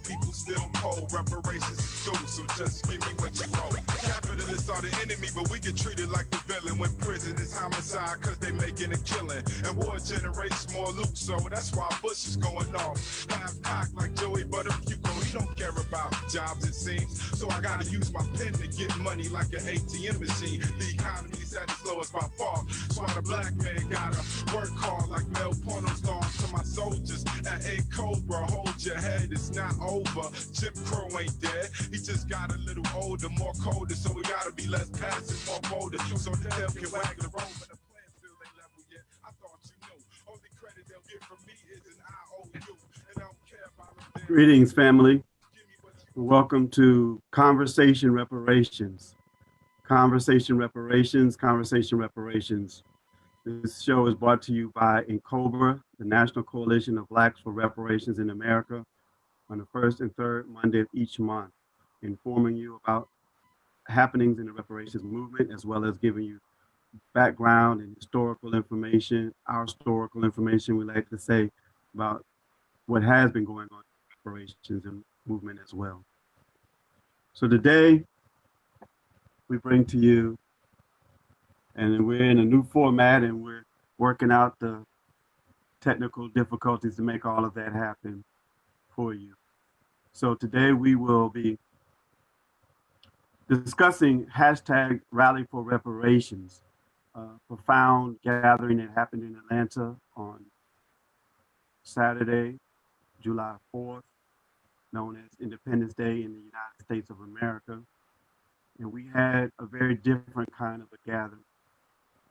people still cold. Reparations is due, so just give me what you owe. Capitalists are the enemy, but we get treated like the villain. When prison is homicide, cause they making a killing. And war generates more loot, so that's why Bush is going off. Half cocked like Joey Buttafuoco, he don't care about jobs, it seems. So I gotta use my pen to get money like an ATM machine. The economy's at its lowest by far, so the black man gotta work hard like Mel Porno stars. To my soldiers at A Cobra, hold your head, it's not over. Jim Crow ain't dead, he just got a little older, more colder, so we gotta be less passive, more bolder. So the hell can wag the road, but the plan still ain't level yet. I thought you knew, only credit they'll get from me is an IOU, and I don't care about them. Greetings, family. Welcome to Conversation Reparations. Conversation Reparations, Conversation Reparations. This show is brought to you by NCOBRA, the National Coalition of Blacks for Reparations in America, on the first and third Monday of each month, informing you about happenings in the reparations movement, as well as giving you background and historical information, our historical information, we like to say, about what has been going on in reparations and movement as well. So today, we bring to you, and we're in a new format, and we're working out the technical difficulties to make all of that happen for you. So today we will be discussing hashtag Rally for Reparations, a profound gathering that happened in Atlanta on Saturday, July 4th, known as Independence Day in the United States of America. And we had a very different kind of a gathering,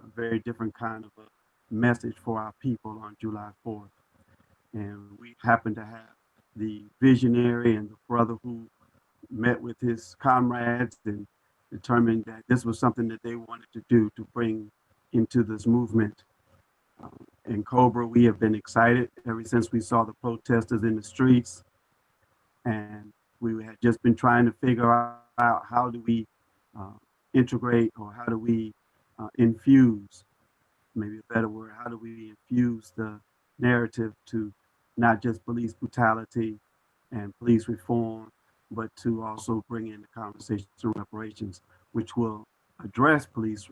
a very different kind of a message for our people on July 4th. And we happened to have the visionary and the brother who met with his comrades and determined that this was something that they wanted to do to bring into this movement. In Cobra, we have been excited ever since we saw the protesters in the streets. And we had just been trying to figure out how do we integrate, or how do we infuse, maybe a better word, how do we infuse the narrative to not just police brutality and police reform, but to also bring in the conversation of reparations, which will address police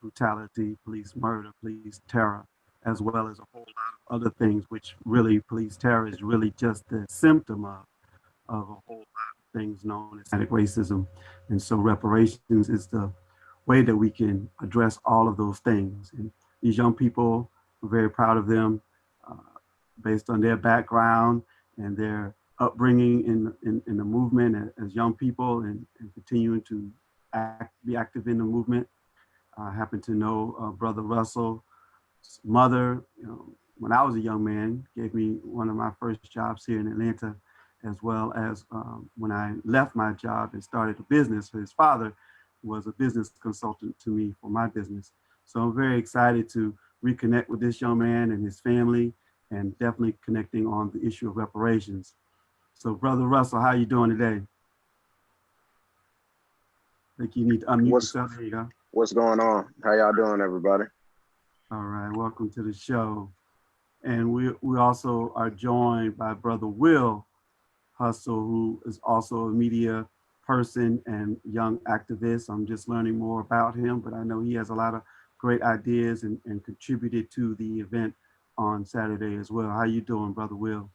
brutality, police murder, police terror, as well as a whole lot of other things, which really police terror is really just the symptom of a whole lot of things known as systematic racism. And so reparations is the way that we can address all of those things. And these young people, we're very proud of them based on their background and their upbringing in the movement as young people, and continuing to be active in the movement. I happen to know Brother Russell's mother, when I was a young man, gave me one of my first jobs here in Atlanta, as well as when I left my job and started a business. His father was a business consultant to me for my business. So I'm very excited to reconnect with this young man and his family, and definitely connecting on the issue of reparations. So Brother Russell, how you doing today? I think you need to unmute yourself. There you go. What's going on? How y'all doing, everybody? All right, welcome to the show. And we also are joined by Brother Will Hustle, who is also a media person and young activist. I'm just learning more about him, but I know he has a lot of great ideas and contributed to the event on Saturday as well. How you doing, Brother Will?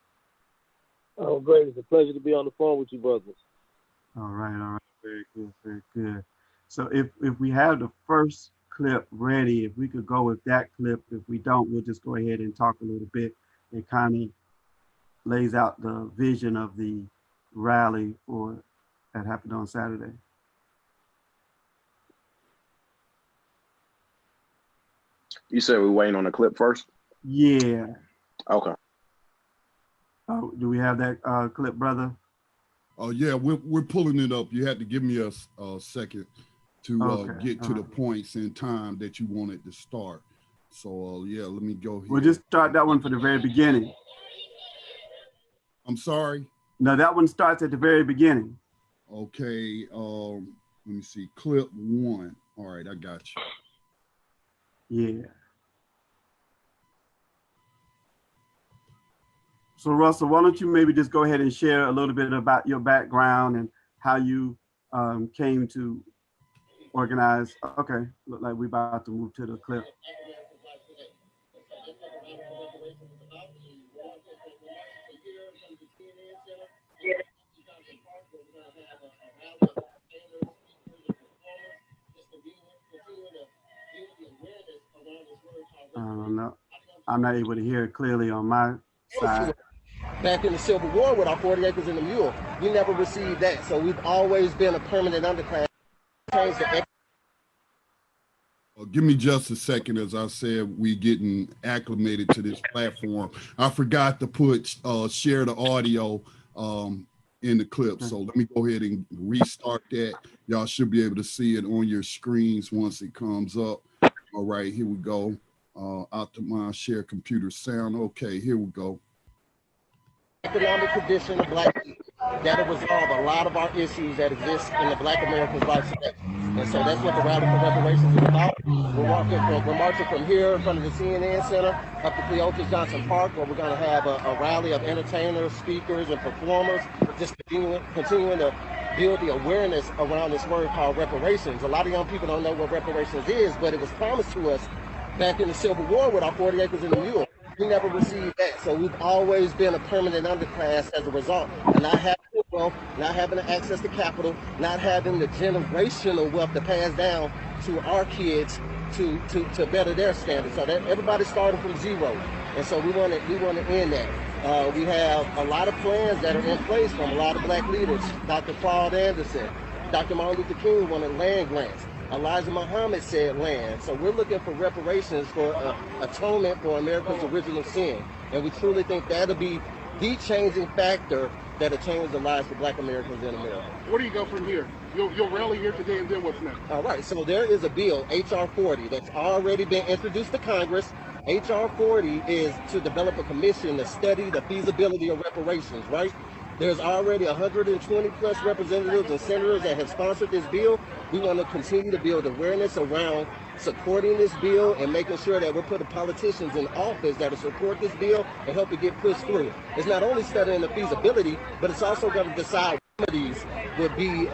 Oh, great. It's a pleasure to be on the phone with you, brothers. All right. Very good, very good. So if we have the first clip ready, if we could go with that clip. If we don't, we'll just go ahead and talk a little bit. It kind of lays out the vision of the rally that happened on Saturday. You said we're waiting on the clip first? Yeah. Okay. Oh, do we have that clip, brother? Oh yeah, we're pulling it up. You had to give me a second to get to the points in time that you wanted to start. So yeah, let me go here. We'll just start that one for the very beginning. I'm sorry? No, that one starts at the very beginning. Okay, let me see, clip 1. All right, I got you. Yeah. So Russell, why don't you maybe just go ahead and share a little bit about your background and how you came to organize. Okay, look like we're about to move to the clip. No, I'm not able to hear it clearly on my side. Back in the Civil War with our 40 acres and a mule, we never received that. So we've always been a permanent underclass. Give me just a second. As I said, we getting acclimated to this platform. I forgot to put share the audio in the clip. So let me go ahead and restart that. Y'all should be able to see it on your screens once it comes up. All right, here we go. Optimize share computer sound. Okay, here we go. Economic condition of Black people that'll resolve a lot of our issues that exist in the Black Americans' life today. And so that's what the Rally for Reparations is about. We're marching from here in front of the CNN Center up to Cleopas Johnson Park, where we're going to have a rally of entertainers, speakers, and performers, just continuing to build the awareness around this word called reparations. A lot of young people don't know what reparations is, but it was promised to us back in the Civil War with our 40 acres and a mule. We never received that, so we've always been a permanent underclass as a result. And not having the wealth, not having the access to capital, not having the generational wealth to pass down to our kids to better their standards. So that everybody's starting from zero, and so we want to end that. We have a lot of plans that are in place from a lot of Black leaders. Dr. Claude Anderson, Dr. Martin Luther King wanted land grants. Elijah Muhammad said land. So we're looking for reparations for atonement for America's original sin. And we truly think that'll be the changing factor that'll change the lives of Black Americans in America. Where do you go from here? You'll rally here today, and then what's next? All right, so there is a bill, H.R. 40, that's already been introduced to Congress. H.R. 40 is to develop a commission to study the feasibility of reparations, right? There's already 120 plus representatives and senators that have sponsored this bill. We want to continue to build awareness around supporting this bill and making sure that we're putting politicians in office that will support this bill and help it get pushed through. It's not only studying the feasibility, but it's also going to decide what remedies would be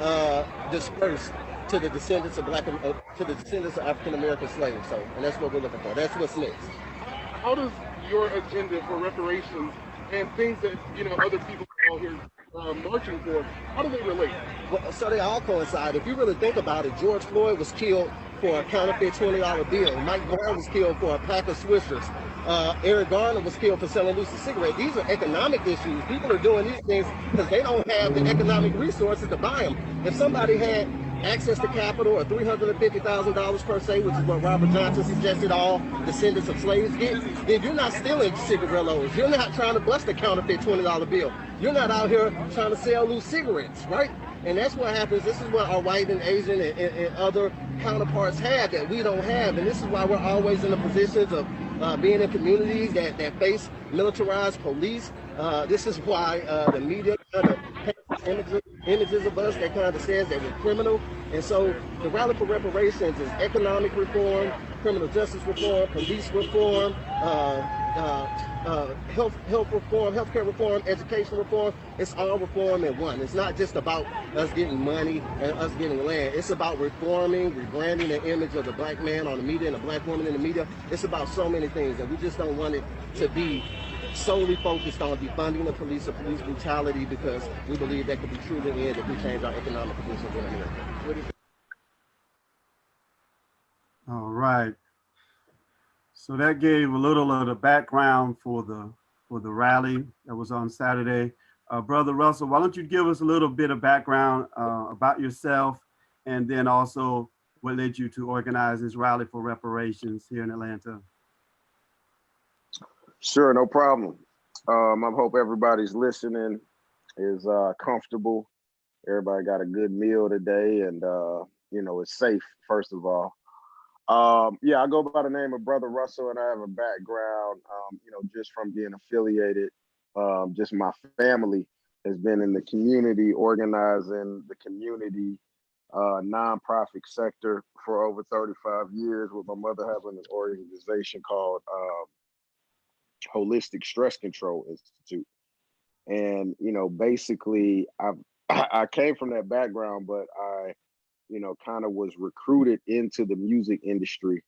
dispersed to the descendants of African American slaves. So, and that's what we're looking for. That's what's next. How does your agenda for reparations and things that other people are here marching for, how do they relate? Well, so they all coincide. If you really think about it, George Floyd was killed for a counterfeit $20 bill. Mike Brown was killed for a pack of Swishers. Eric Garner was killed for selling loose cigarettes. These are economic issues. People are doing these things because they don't have the economic resources to buy them. If somebody had access to capital or $350,000 per se, which is what Robert Johnson suggested all descendants of slaves get, then you're not stealing cigarillos. You're not trying to bust a counterfeit $20 bill. You're not out here trying to sell loose cigarettes, right? And that's what happens. This is what our white and Asian and other counterparts have that we don't have. And this is why we're always in the positions of being in communities that face militarized police. This is why the media kind of paints images of us that kind of says that we're criminal. And so the Rally for Reparations is economic reform, criminal justice reform, police reform, health reform, healthcare reform, education reform. It's all reform in one. It's not just about us getting money and us getting land. It's about reforming, rebranding the image of the Black man on the media and the Black woman in the media. It's about so many things, and we just don't want it to be solely focused on defunding the police or police brutality, because we believe that could be true in the end if we change our economic conditions in America. All right. So that gave a little of the background for the rally that was on Saturday. Brother Russell, why don't you give us a little bit of background about yourself, and then also what led you to organize this Rally for Reparations here in Atlanta? Sure, no problem. I hope everybody's listening is comfortable. Everybody got a good meal today, and it's safe, first of all. Yeah, I go by the name of Brother Russell, and I have a background, just from being affiliated. Just my family has been in the community, organizing the community nonprofit sector for over 35 years, with my mother having an organization called Holistic Stress Control Institute. And, basically I came from that background, but I, kind of was recruited into the music industry.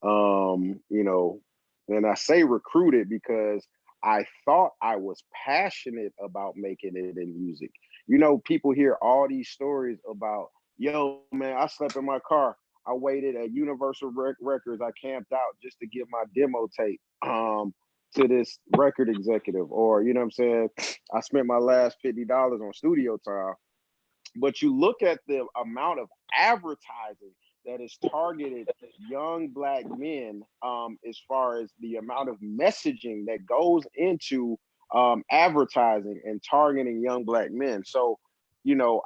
um you know and I say recruited because I thought I was passionate about making it in music. People hear all these stories about, yo man, I slept in my car, I waited at Universal Records, I camped out just to give my demo tape to this record executive, or you know what I'm saying, I spent my last $50 on studio time. But you look at the amount of advertising that is targeted young Black men, as far as the amount of messaging that goes into advertising and targeting young Black men. So,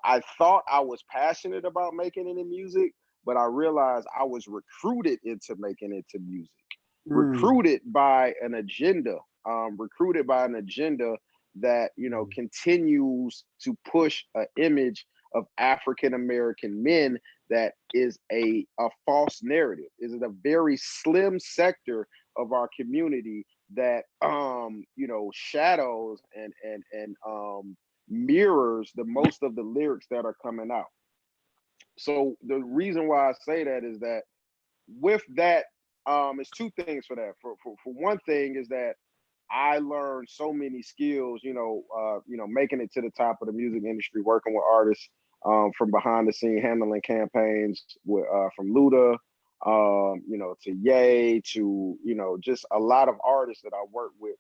I thought I was passionate about making it in music, but I realized I was recruited into making it to music, recruited by an agenda, that, continues to push an image of African American men that is a false narrative. Is it a very slim sector of our community that shadows and mirrors the most of the lyrics that are coming out. So the reason why I say that is that with that, it's two things for that. For one thing is that I learned so many skills, making it to the top of the music industry, working with artists, from behind the scene, handling campaigns with, from Luda, to Ye, to, just a lot of artists that I work with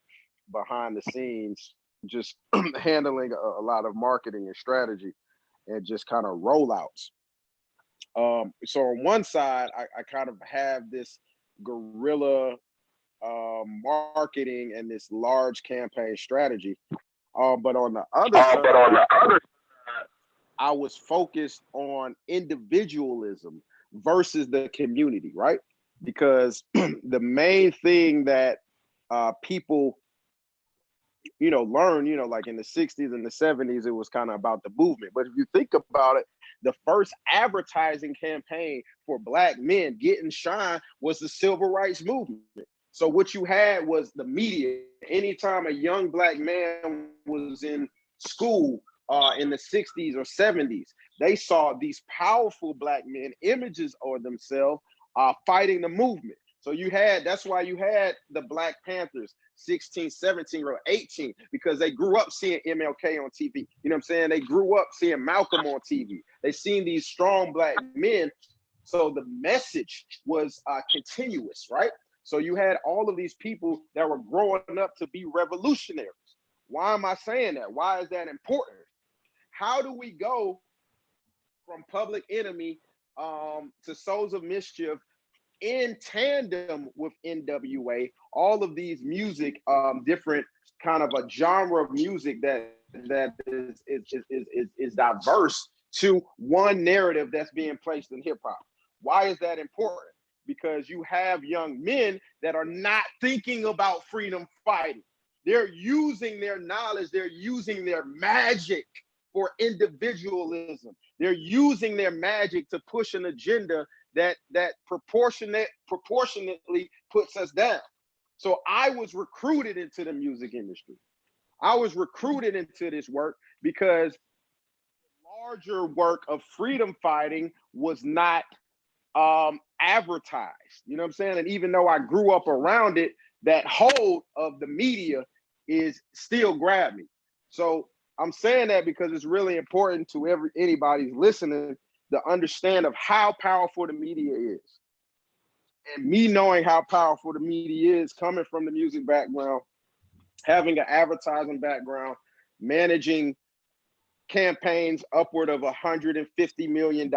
behind the scenes, just handling a lot of marketing and strategy and just kind of rollouts. So on one side, I kind of have this guerrilla marketing and this large campaign strategy. But on the other side, I was focused on individualism versus the community, right? Because the main thing that people, learn, like in the 60s and the 70s, it was kind of about the movement. But if you think about it, the first advertising campaign for Black men getting shine was the civil rights movement. So what you had was the media. Anytime a young Black man was in school in the 60s or 70s, they saw these powerful Black men, images of themselves fighting the movement. So that's why you had the Black Panthers, 16, 17, or 18, because they grew up seeing MLK on TV. You know what I'm saying? They grew up seeing Malcolm on TV. They seen these strong Black men. So the message was continuous, right? So you had all of these people that were growing up to be revolutionaries. Why am I saying that? Why is that important? How do we go from Public Enemy to Souls of Mischief in tandem with NWA, all of these music, different kind of a genre of music that is diverse to one narrative that's being placed in hip hop? Why is that important? Because you have young men that are not thinking about freedom fighting. They're using their knowledge, they're using their magic for individualism. They're using their magic to push an agenda that proportionately puts us down. So I was recruited into the music industry. I was recruited into this work because the larger work of freedom fighting was not advertised. You know what I'm saying? And even though I grew up around it, that hold of the media is still grabbed me. So I'm saying that because it's really important to anybody's listening to understand of how powerful the media is. And me knowing how powerful the media is, coming from the music background, having an advertising background, managing campaigns upward of $150 million,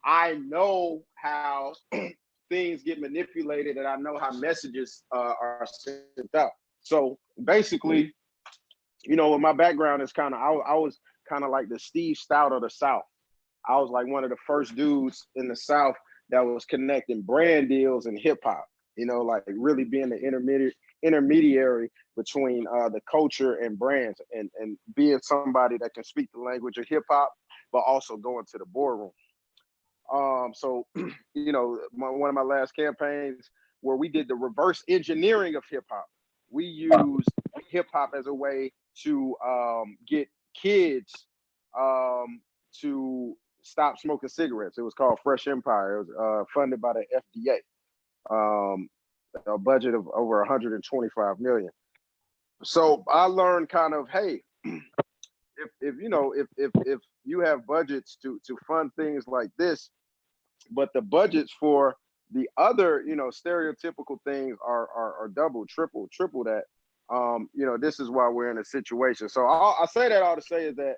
I know how things get manipulated, and I know how messages are sent out. So basically, my background is kind of, I was kind of like the Steve Stout of the South. I was like one of the first dudes in the South that was connecting brand deals and hip hop, like really being the intermediary between the culture and brands, and being somebody that can speak the language of hip hop, but also go into the boardroom. So, one of my last campaigns where we did the reverse engineering of hip hop. We used hip hop as a way to get kids to stop smoking cigarettes. It was called Fresh Empire. It was funded by the FDA. A budget of over 125 million. So I learned kind of, hey, if you have budgets to fund things like this, but the budgets for the other, stereotypical things are double, triple that. This is why we're in a situation. So I say that all to say is that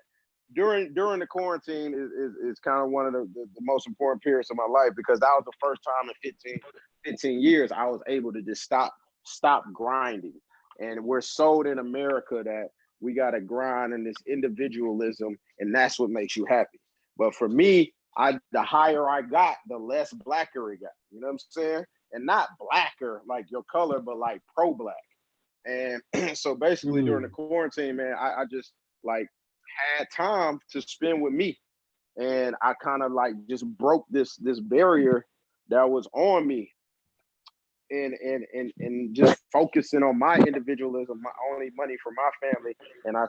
during the quarantine is kind of one of the most important periods of my life, because that was the first time in 15 years I was able to just stop grinding. And we're sold in America that we got to grind in this individualism, and that's what makes you happy. But for me, the higher I got, the less blacker it got. You know what I'm saying? And not blacker like your color, but like pro-black. And so basically during the quarantine, man, I just like had time to spend with me. And I kind of like just broke this barrier that was on me. And just focusing on my individualism, my only money for my family. And I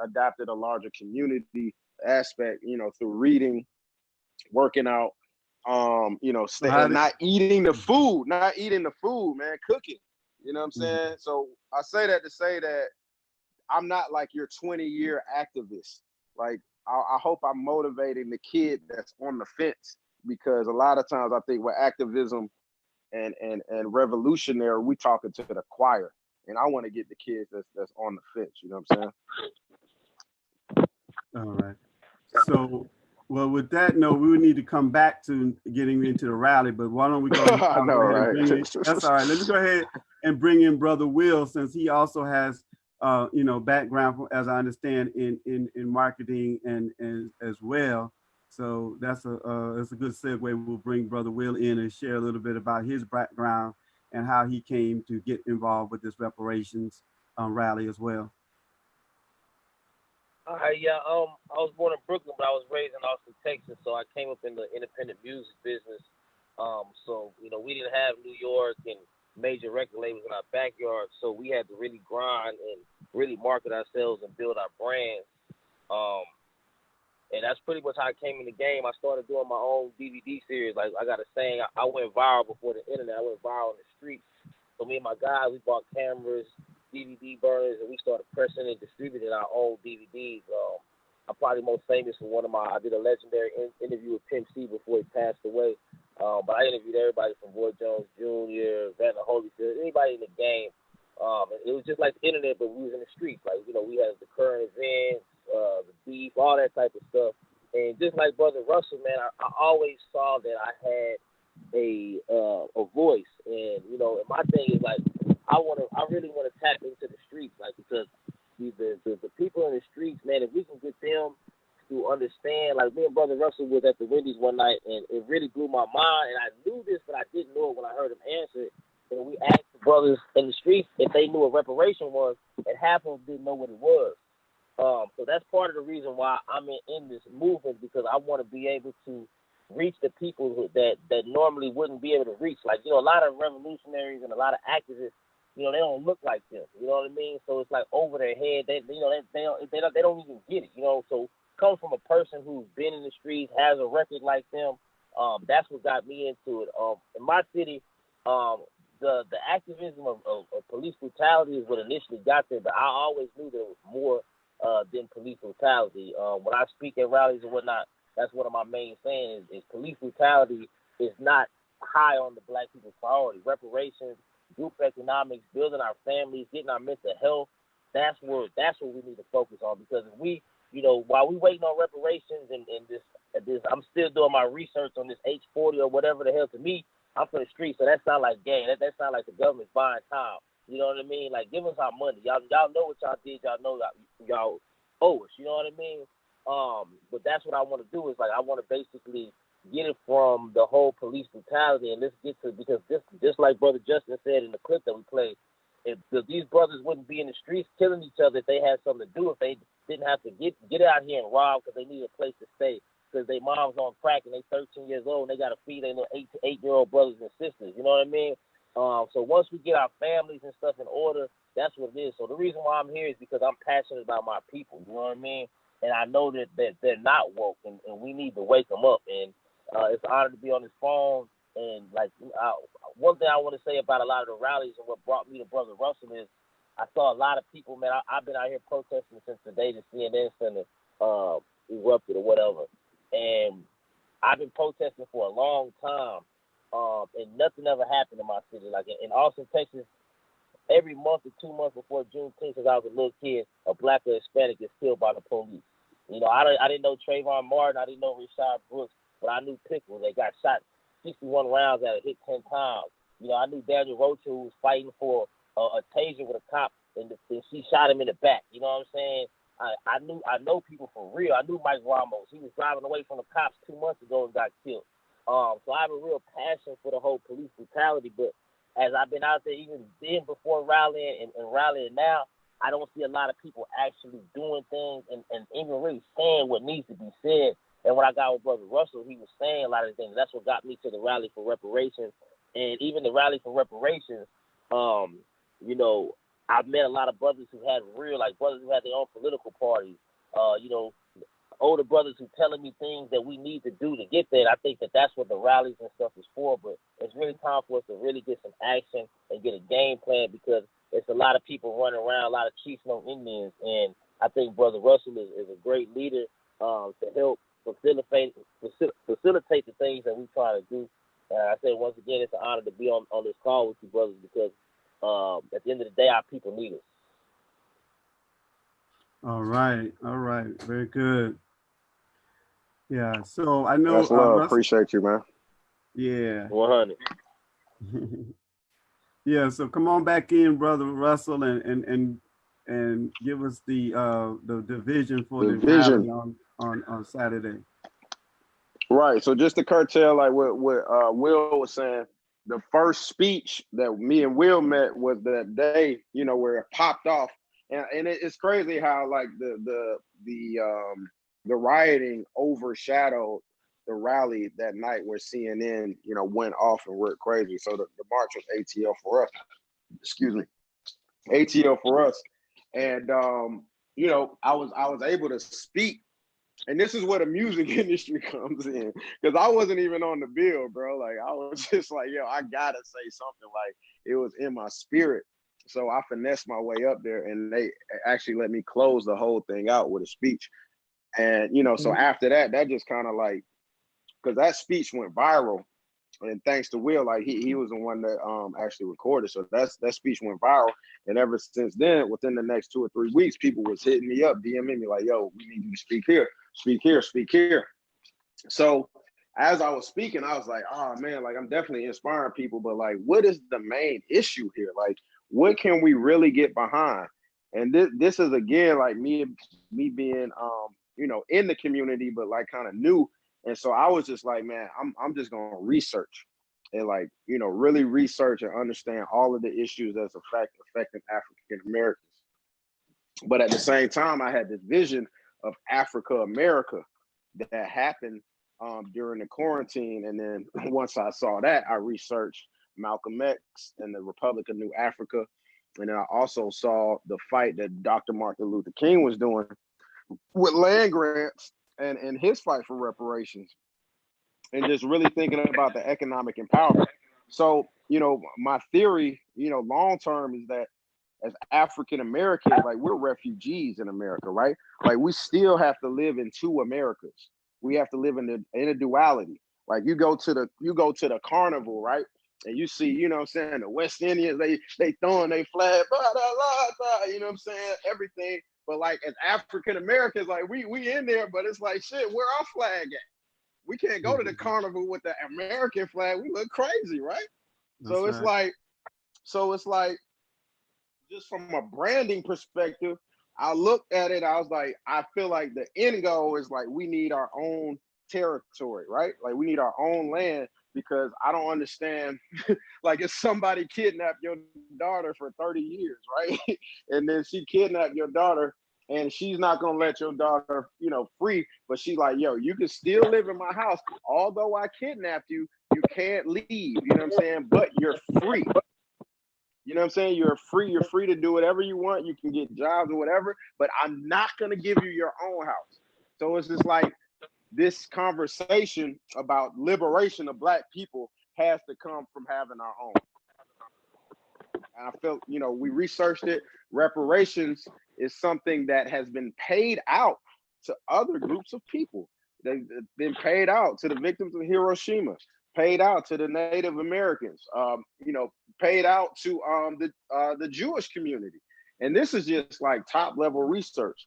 adapted a larger community aspect, through reading, working out, not eating the food, man, cooking. You know what I'm saying? So I say that to say that I'm not like your 20-year activist. Like, I hope I'm motivating the kid that's on the fence, because a lot of times I think with activism and revolutionary, we talking to the choir, and I want to get the kids that's on the fence. You know what I'm saying? All right. So, well, with that note, we would need to come back to getting into the rally, but why don't we go ahead, I know, right? That's all right. Let's go ahead and bring in Brother Will, since he also has, background, as I understand, in marketing and as well. So that's a good segue. We'll bring Brother Will in and share a little bit about his background and how he came to get involved with this reparations rally as well. Yeah, I was born in Brooklyn, but I was raised in Austin, Texas, so I came up in the independent music business. So, we didn't have New York and major record labels in our backyard, so we had to really grind and really market ourselves and build our brand. And that's pretty much how I came in the game. I started doing my own DVD series. Like, I got to say, I went viral before the internet. I went viral in the streets. So me and my guys, we bought cameras, DVD burners, and we started pressing and distributing our own DVDs. I'm probably most famous for I did a legendary interview with Pimp C before he passed away. But I interviewed everybody from Roy Jones Jr., Vanna Holyfield, anybody in the game. And it was just like the internet, but we was in the streets. Like, we had the current events, the beef, all that type of stuff. And just like Brother Russell, man, I always saw that I had a voice. And, and my thing is, like, I really want to tap into the streets, like, because the people in the streets, man, if we can get them to understand, like, me and Brother Russell was at the Wendy's one night, and it really blew my mind, and I knew this, but I didn't know it when I heard him answer it. And we asked the brothers in the streets if they knew what reparation was, and half of them didn't know what it was. So that's part of the reason why I'm in this movement, because I want to be able to reach the people that normally wouldn't be able to reach. Like, a lot of revolutionaries and a lot of activists, they don't look like them. You know what I mean? So it's like over their head. They don't even get it. So come from a person who's been in the streets, has a record like them. That's what got me into it. In my city, the activism of police brutality is what initially got there, but I always knew that it was more than police brutality. When I speak at rallies and whatnot, that's one of my main sayings is police brutality is not high on the Black people's priority. Reparations, group economics, building our families, getting our mental health, that's what we need to focus on. Because if we, while we waiting on reparations and this, I'm still doing my research on this H40 or whatever the hell. To me, I'm from the street, so that sound like gang. That sound like the government's buying time. You know what I mean? Like, give us our money. Y'all know what y'all did. Y'all know y'all owe us. You know what I mean? But that's what I want to do, is like, I want to basically get it from the whole police brutality, and let's get to, because just like Brother Justin said in the clip that we played, if these brothers wouldn't be in the streets killing each other if they had something to do, if they didn't have to get out here and rob because they need a place to stay, because their mom's on crack and they 13 years old and they got to feed their little 8-year-old brothers and sisters. You know what I mean? So once we get our families and stuff in order, that's what it is. So the reason why I'm here is because I'm passionate about my people. You know what I mean? And I know that they're not woke, and we need to wake them up. And it's an honor to be on this phone. And like one thing I want to say about a lot of the rallies and what brought me to Brother Russell is I saw a lot of people, man. I've been out here protesting since the day the CNN Center erupted or whatever, and I've been protesting for a long time. And nothing ever happened in my city. Like in Austin, Texas, every month or 2 months before Juneteenth, since I was a little kid, a black or Hispanic gets killed by the police. You know, I didn't know Trayvon Martin, I didn't know Rashad Brooks, but I knew Pickles. They got shot 61 rounds at it, hit 10 times. You know, I knew Daniel Rocha, who was fighting for a taser with a cop, and she shot him in the back. You know what I'm saying? I know people for real. I knew Mike Ramos. He was driving away from the cops 2 months ago and got killed. So I have a real passion for the whole police brutality, but as I've been out there even then before rallying and rallying now, I don't see a lot of people actually doing things and even really saying what needs to be said. And when I got with Brother Russell, he was saying a lot of things. That's what got me to the rally for reparations. And even the rally for reparations, you know, I've met a lot of brothers who had brothers who had their own political parties, you know, older brothers who telling me things that we need to do to get there. And I think that that's what the rallies and stuff is for. But it's really time for us to really get some action and get a game plan, because it's a lot of people running around, a lot of Chiefs, no Indians. And I think Brother Russell is a great leader to help facilitate the things that we try to do. I say once again, it's an honor to be on this call with you, brothers, because at the end of the day, our people need us. All right. Very good. Yeah. So I know That's love. Russ. Appreciate you, man. Yeah. 100. Yeah. So come on back in, Brother Russell, and give us the division for the rally on Saturday. Right. So just to curtail, like what Will was saying, the first speech that me and Will met was that day, you know, where it popped off, and it's crazy how like the rioting overshadowed the rally that night where CNN, you know, went off and went crazy. So the march was ATL for us. Excuse me, ATL for us, and you know, I was able to speak. And this is where the music industry comes in, because I wasn't even on the bill, bro. Like I was just like, yo, I gotta say something. Like it was in my spirit. So I finessed my way up there, and they actually let me close the whole thing out with a speech. And you know, so after that, that just kind of like, because that speech went viral, and thanks to Will, like he was the one that actually recorded. So that speech went viral, and ever since then, within the next 2 or 3 weeks, people was hitting me up, DMing me like, "Yo, we need you to speak here, speak here, speak here." So as I was speaking, I was like, "Oh man, like I'm definitely inspiring people, but like, what is the main issue here? Like, what can we really get behind?" And this is again like me being you know, in the community, but like kind of new. And so I was just like, man, I'm just gonna research and like, you know, really research and understand all of the issues that's affecting African Americans. But at the same time, I had this vision of Africa America that happened during the quarantine. And then once I saw that, I researched Malcolm X and the Republic of New Africa. And then I also saw the fight that Dr. Martin Luther King was doing with land grants and his fight for reparations, and just really thinking about the economic empowerment. So, you know, my theory, you know, long term is that as African Americans, like we're refugees in America, right? Like we still have to live in two Americas. We have to live in a duality. Like you go to the carnival, right? And you see, you know what I'm saying, the West Indians, they throwing their flag, blah, blah, blah, blah, you know what I'm saying, everything. But like as African Americans, like we in there, but it's like shit, where our flag at? We can't go to the carnival with the American flag. We look crazy, right? That's It's right. like just from a branding perspective, I looked at it, I was like, I feel like the end goal is like we need our own territory, right? Like we need our own land, because I don't understand like if somebody kidnapped your daughter for 30 years, right? And then she kidnapped your daughter and she's not gonna let your daughter, free. But she's like, yo, you can still live in my house, although I kidnapped you. You can't leave. You know what I'm saying? But you're free. You know what I'm saying? You're free. You're free to do whatever you want. You can get jobs or whatever. But I'm not gonna give you your own house. So it's just like this conversation about liberation of Black people has to come from having our own. And I felt, we researched it. Reparations is something that has been paid out to other groups of people. They've been paid out to the victims of Hiroshima, paid out to the Native Americans, paid out to the Jewish community. And this is just like top level research.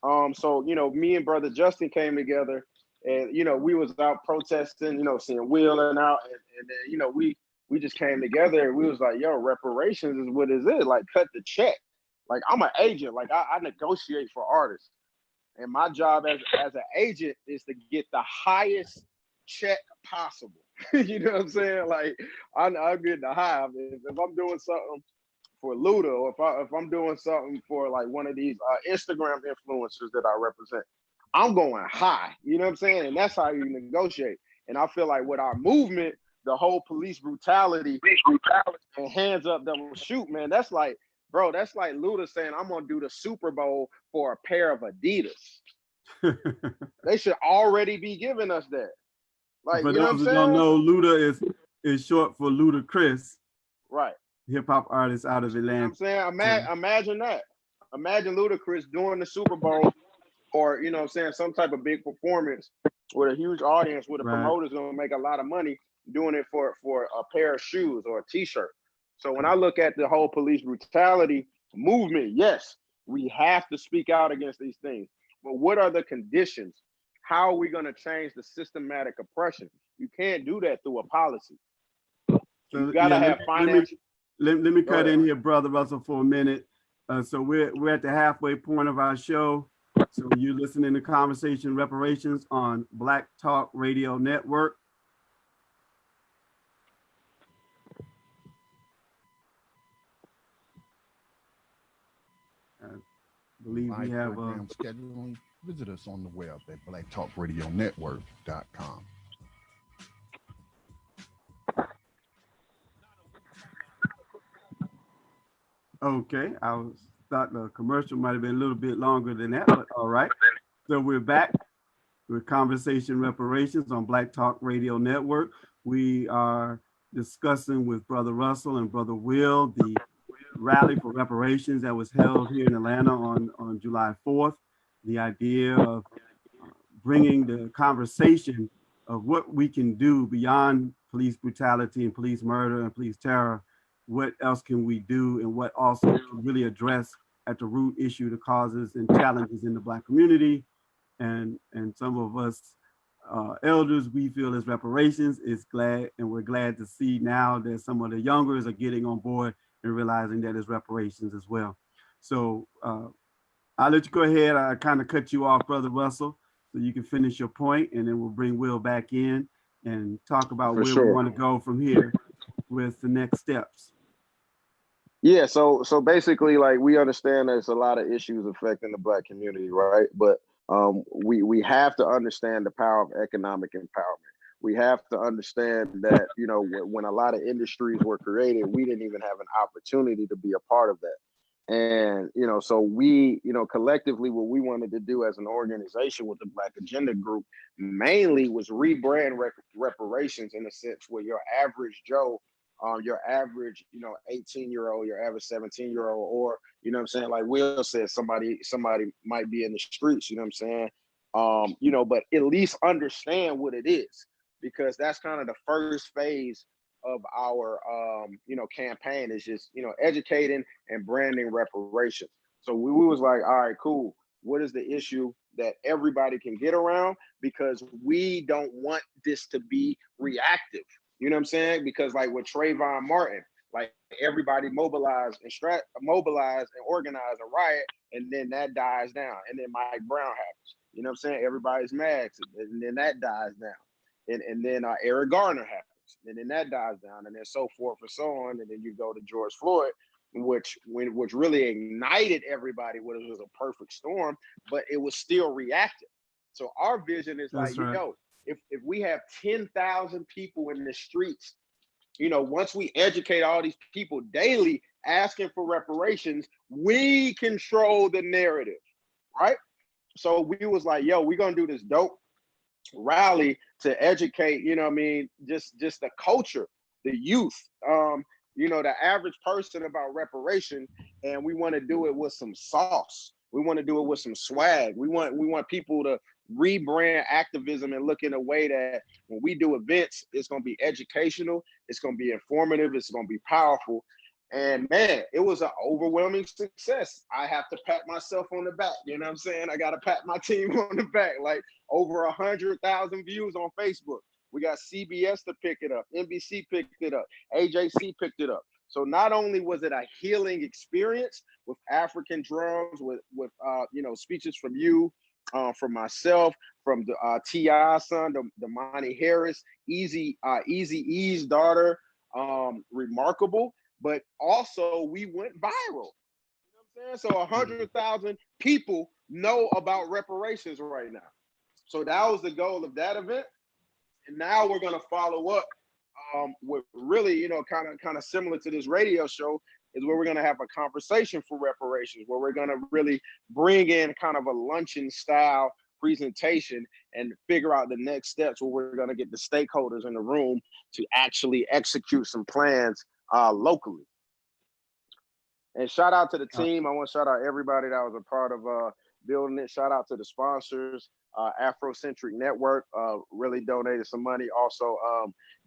So, me and Brother Justin came together, and, we was out protesting, seeing wheeling out, and then, we just came together, and we was like, yo, reparations is what is it? Like, cut the check. Like, I'm an agent. Like, I negotiate for artists. And my job as an agent is to get the highest check possible. You know what I'm saying? Like, I'm getting the high. I mean, if I'm doing something for Luda, or if I'm doing something for like one of these Instagram influencers that I represent, I'm going high. You know what I'm saying? And that's how you negotiate. And I feel like with our movement, the whole police brutality and hands up, double shoot, man, that's like, bro, that's like Luda saying, I'm gonna do the Super Bowl for a pair of Adidas. They should already be giving us that. Like, for you know those what I'm who don't saying? know, Luda is short for Ludacris, Right. hip hop artist out of You know what I'm Atlanta. saying? Imagine that. Imagine Ludacris doing the Super Bowl, or, you know what I'm saying, some type of big performance with a huge audience, where the Right. promoter's gonna make a lot of money doing it for a pair of shoes or a t-shirt. So when I look at the whole police brutality movement, yes, we have to speak out against these things. But what are the conditions? How are we going to change the systematic oppression? You can't do that through a policy. You got to have financial. Let me Go cut ahead. in here, Brother Russell, for a minute. So we're at the halfway point of our show. So you're listening to Conversation Reparations on Black Talk Radio Network. I believe we Live have program scheduling. Visit us on the web at blacktalkradionetwork.com. okay. Thought the commercial might have been a little bit longer than that, but all right. So we're back with Conversation Reparations on Black Talk Radio Network. We are discussing with Brother Russell and Brother Will the rally for reparations that was held here in Atlanta on July 4th. The idea of bringing the conversation of what we can do beyond police brutality and police murder and police terror. What else can we do, and what also can really address at the root issue the causes and challenges in the Black community. And some of us elders, we feel as reparations is glad, and we're glad to see now that some of the youngers are getting on board and realizing that it's reparations as well. So I'll let you go ahead. I kind of cut you off, Brother Russell, so you can finish your point, and then we'll bring Will back in and talk about For where sure. we want to go from here with the next steps. Yeah, so basically, like, we understand there's a lot of issues affecting the Black community, right? But we have to understand the power of economic empowerment. We have to understand that, when a lot of industries were created, we didn't even have an opportunity to be a part of that. And, so we, collectively, what we wanted to do as an organization with the Black Agenda Group mainly was rebrand reparations in a sense where your average Joe, your average, 18-year-old, your average 17-year-old, or, what I'm saying, like Will said, somebody might be in the streets, you know what I'm saying? But at least understand what it is, because that's kind of the first phase of our, campaign, is just, educating and branding reparations. So we was like, all right, cool. What is the issue that everybody can get around? Because we don't want this to be reactive. You know what I'm saying? Because like with Trayvon Martin, like everybody mobilized and organized a riot, and then that dies down. And then Mike Brown happens. You know what I'm saying? Everybody's mad, and then that dies down. And then Eric Garner happens, and then that dies down, and then so forth and so on. And then you go to George Floyd. which really ignited everybody. What it was a perfect storm, but it was still reactive. So our vision is like, That's right. yo, if we have 10,000 people in the streets, once we educate all these people daily asking for reparations, we control the narrative, right? So we was like, yo, we're gonna do this dope rally to educate, just the culture, the youth, the average person about reparation. And we want to do it with some sauce. We want to do it with some swag. We want people to rebrand activism and look in a way that when we do events, it's going to be educational, it's going to be informative, it's going to be powerful. And man, it was an overwhelming success. I have to pat myself on the back. You know what I'm saying? I got to pat my team on the back. Like over 100,000 views on Facebook. We got CBS to pick it up. NBC picked it up. AJC picked it up. So not only was it a healing experience with African drums, with speeches from you, from myself, from the T.I. son, the Monty Harris, Easy E's daughter, Remarkable. But also we went viral. You know what I'm saying? So 100,000 people know about reparations right now. So that was the goal of that event. And now we're gonna follow up with really, kind of similar to this radio show, is where we're gonna have a conversation for reparations, where we're gonna really bring in kind of a luncheon style presentation and figure out the next steps, where we're gonna get the stakeholders in the room to actually execute some plans locally. And shout out to the team. I want to shout out everybody that was a part of building it. Shout out to the sponsors, Afrocentric Network, really donated some money. Also,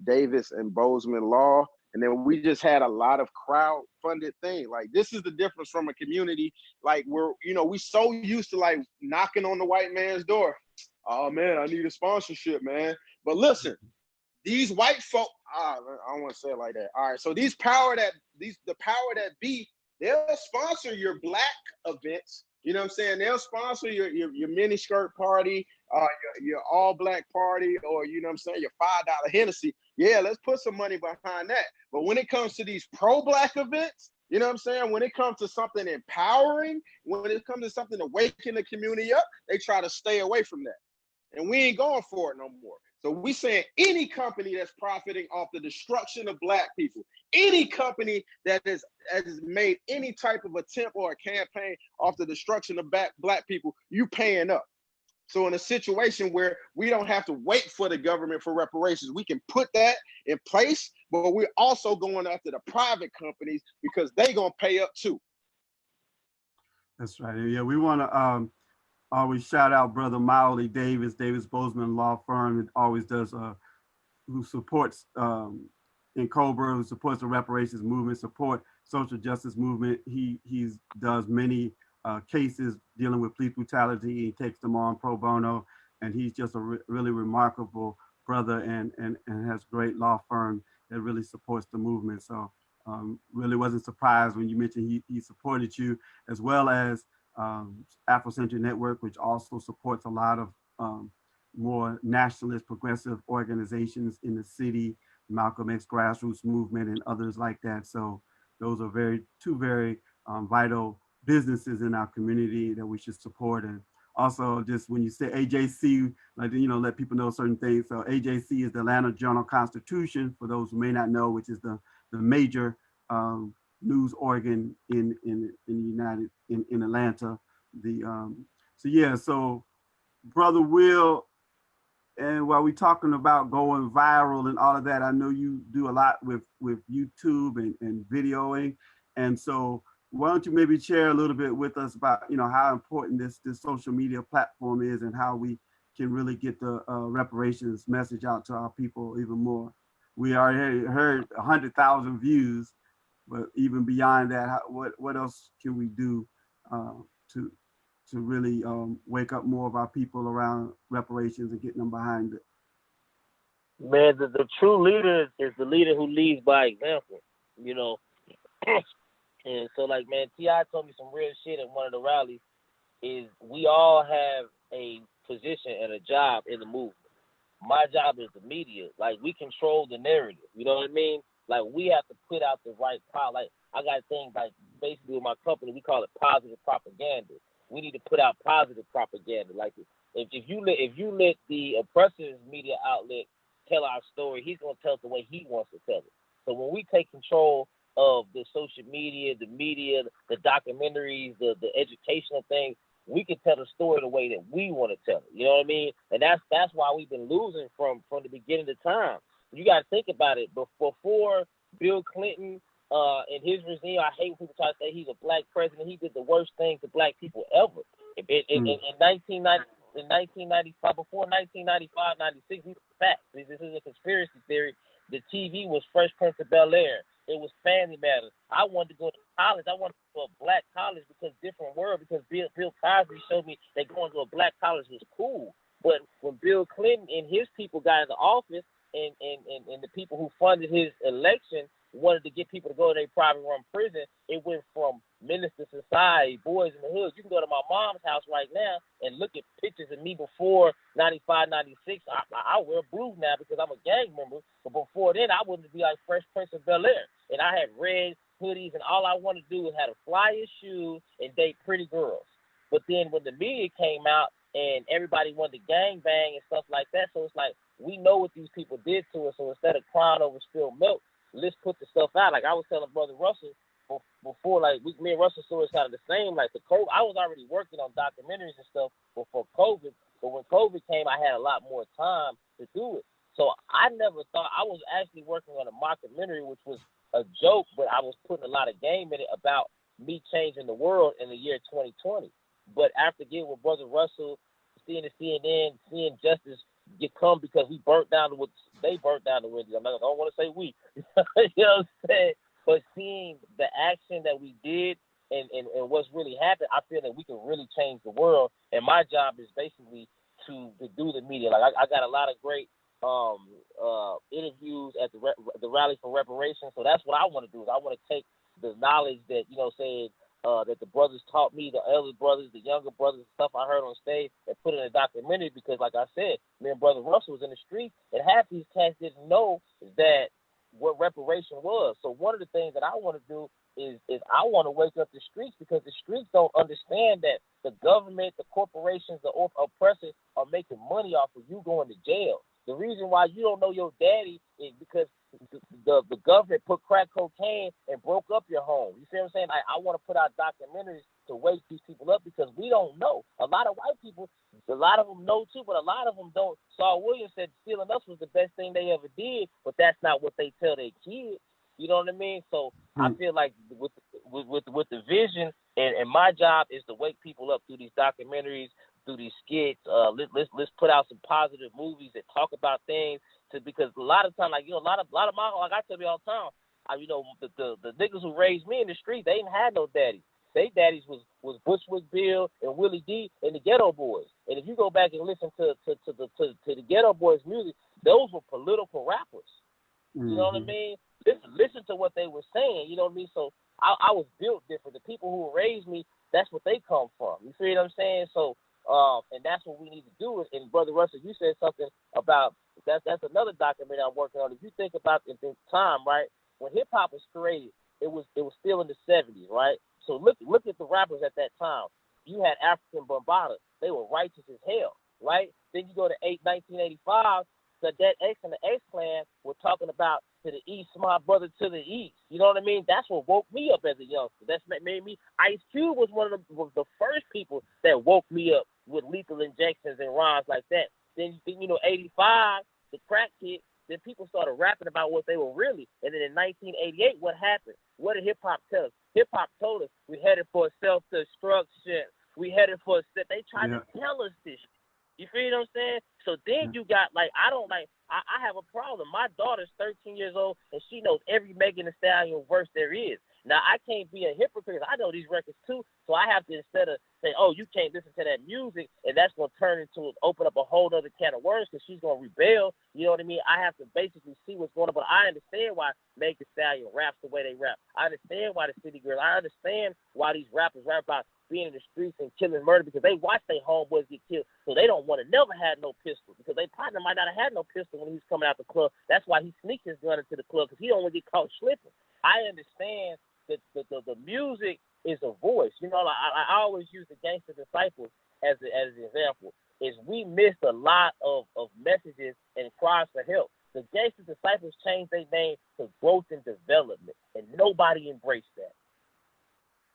Davis and Bozeman Law. And then we just had a lot of crowd-funded things. Like, this is the difference from a community. Like, we so used to like knocking on the white man's door. Oh man, I need a sponsorship, man. But listen, these white folk, I don't want to say it like that. All right, so the power that be, they'll sponsor your Black events. You know what I'm saying? They'll sponsor your mini skirt party, your all Black party, or you know what I'm saying, your $5 Hennessy. Yeah, let's put some money behind that. But when it comes to these pro-Black events, you know what I'm saying? When it comes to something empowering, when it comes to something to waking the community up, they try to stay away from that. And we ain't going for it no more. So we saying any company that's profiting off the destruction of Black people, any company that has made any type of attempt or a campaign off the destruction of Black people, you paying up. So in a situation where we don't have to wait for the government for reparations, we can put that in place, but we're also going after the private companies because they gonna pay up too. That's right. Yeah, we want to always shout out Brother Miley Davis Bozeman Law Firm. It always does, who supports in Cobra, who supports the reparations movement, support social justice movement. He does many cases dealing with police brutality. He takes them on pro bono, and he's just a really remarkable brother and has a great law firm that really supports the movement. So really wasn't surprised when you mentioned he supported you, as well as Afrocentric Network, which also supports a lot of more nationalist progressive organizations in the city, Malcolm X grassroots movement and others like that. So those are two very vital businesses in our community that we should support. And also, just when you say AJC, like, let people know certain things. So AJC is the Atlanta Journal-Constitution, for those who may not know, which is the major news organ in Atlanta. So Brother Will, and while we're talking about going viral and all of that, I know you do a lot with YouTube and videoing. And so why don't you maybe share a little bit with us about, how important this social media platform is and how we can really get the reparations message out to our people even more. We already heard 100,000 views, but even beyond that, what else can we do to really wake up more of our people around reparations and getting them behind it? Man, the true leader is the leader who leads by example, And so, like, man, T.I. told me some real shit at one of the rallies, is we all have a position and a job in the movement. My job is the media. Like, we control the narrative. You know what I mean? Like, we have to put out the right power. Like, I got things like basically with my company, we call it positive propaganda. We need to put out positive propaganda. Like if you let the oppressor's media outlet tell our story, he's gonna tell it the way he wants to tell it. So when we take control of the social media, the documentaries, the educational things, we can tell the story the way that we want to tell it. You know what I mean? And that's why we've been losing from the beginning of time. You got to think about it. Before Bill Clinton and his regime, I hate when people try to say he's a black president. He did the worst thing to black people ever. In 1995, before 1995, 96, these are facts. This is a conspiracy theory. The TV was Fresh Prince of Bel-Air. It was Family Matters. I wanted to go to college. I wanted to go to a black college because different world. Because Bill Cosby showed me that going to a black college was cool. But when Bill Clinton and his people got into office, and the people who funded his election wanted to get people to go to their private run prison, it went from minister society, boys in the hood. You can go to my mom's house right now and look at pictures of me before 95, 96. I wear blue now because I'm a gang member. But before then, I wanted to be like Fresh Prince of Bel-Air. And I had red hoodies, and all I wanted to do was have a flyest shoes and date pretty girls. But then when the media came out and everybody wanted to gang bang and stuff like that, so it's like, we know what these people did to us, so instead of crying over spilled milk, let's put the stuff out. Like I was telling Brother Russell before, like me and Russell stories kind of the same. Like the COVID, I was already working on documentaries and stuff before COVID, but when COVID came, I had a lot more time to do it. So I never thought, I was actually working on a mockumentary, which was a joke, but I was putting a lot of game in it about me changing the world in the year 2020. But after getting with Brother Russell, seeing the CNN, seeing justice get come because they burnt down the windows. I don't want to say we, you know what I'm saying? But seeing the action that we did and what's really happened, I feel that we can really change the world. And my job is basically to do the media. Like I got a lot of great interviews at the rally for reparations. So that's what I want to do. Is I want to take the knowledge that that the brothers taught me, the elder brothers, the younger brothers, stuff I heard on stage, and put it in a documentary because, like I said, me and Brother Russell was in the street, and half these cats didn't know that what reparation was. So one of the things that I want to do is I want to wake up the streets because the streets don't understand that the government, the corporations, the oppressors are making money off of you going to jail. The reason why you don't know your daddy is because the government put crack cocaine and broke up your home. You see what I'm saying? I want to put out documentaries to wake these people up because we don't know. A lot of white people, a lot of them know too, but a lot of them don't. Saul Williams said stealing us was the best thing they ever did, but that's not what they tell their kids. You know what I mean? So I feel like with the vision, and my job is to wake people up through these documentaries, through these skits. Let's put out some positive movies that talk about things. Because a lot of time, like a lot of my, like I tell you all the time, the niggas who raised me in the street, they didn't have no daddies. They daddies was Bushwick Bill and Willie D and the Ghetto Boys. And if you go back and listen to the Ghetto Boys music, those were political rappers. You know what I mean? Listen to what they were saying. You know what I mean? So I was built different. The people who raised me, that's what they come from. You see what I'm saying? So and that's what we need to do. And Brother Russell, you said something about that's another documentary I'm working on. If you think about the time, right, when hip hop was created, it was still in the 70s, right? So look at the rappers at that time. You had African Bambaataa. They were righteous as hell, right? Then you go to 1985, the Dead X and the X Clan were talking about to the east, my brother to the east. You know what I mean? That's what woke me up as a youngster. That's made me. Ice Cube was was the first people that woke me up with lethal injections and rhymes like that. Then 85, the crack hit. Then people started rapping about what they were really. And then in 1988, what happened? What did hip hop tell us? Hip hop told us we headed for self-destruction. We headed for they tried to tell us this. You feel what I'm saying? So then you got I have a problem. My daughter's 13 years old and she knows every Megan Thee Stallion verse there is. Now I can't be a hypocrite. I know these records too. So I have to, instead of say, oh, you can't listen to that music and that's going to turn into open up a whole other can of worms because she's going to rebel. You know what I mean? I have to basically see what's going on. But I understand why Megan Thee Stallion raps the way they rap. I understand why the City Girls. I understand why these rappers rap about being in the streets and killing murder because they watch their homeboys get killed. So they don't want to never have no pistol because their partner might not have had no pistol when he was coming out the club. That's why he sneaked his gun into the club because he don't want to get caught slipping. I understand the the music is a voice. You know, like I always use the Gangster Disciples as an example. Is we missed a lot of messages and cries for help. The Gangster Disciples changed their name to Growth and Development, and nobody embraced that.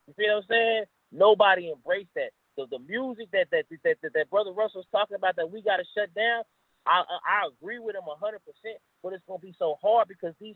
You feel what I'm saying? Nobody embraced that. The music that Brother Russell's talking about that we got to shut down, I agree with him 100%, but it's going to be so hard because these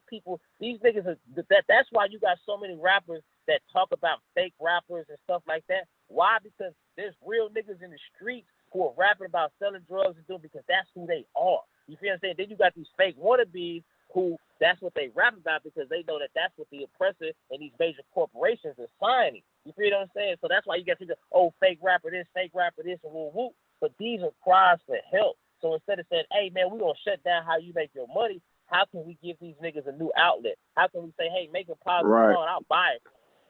niggas, that's why you got so many rappers that talk about fake rappers and stuff like that. Why? Because there's real niggas in the streets who are rapping about selling drugs and doing because that's who they are. You feel what I'm saying? Then you got these fake wannabes who that's what they rap about because they know that that's what the oppressor and these major corporations are signing. You feel what I'm saying? So that's why you got to go, fake rapper this, and woo woo. But these are cries for help. So instead of saying, hey, man, we're going to shut down how you make your money, how can we give these niggas a new outlet? How can we say, hey, make a positive song, I'll buy it.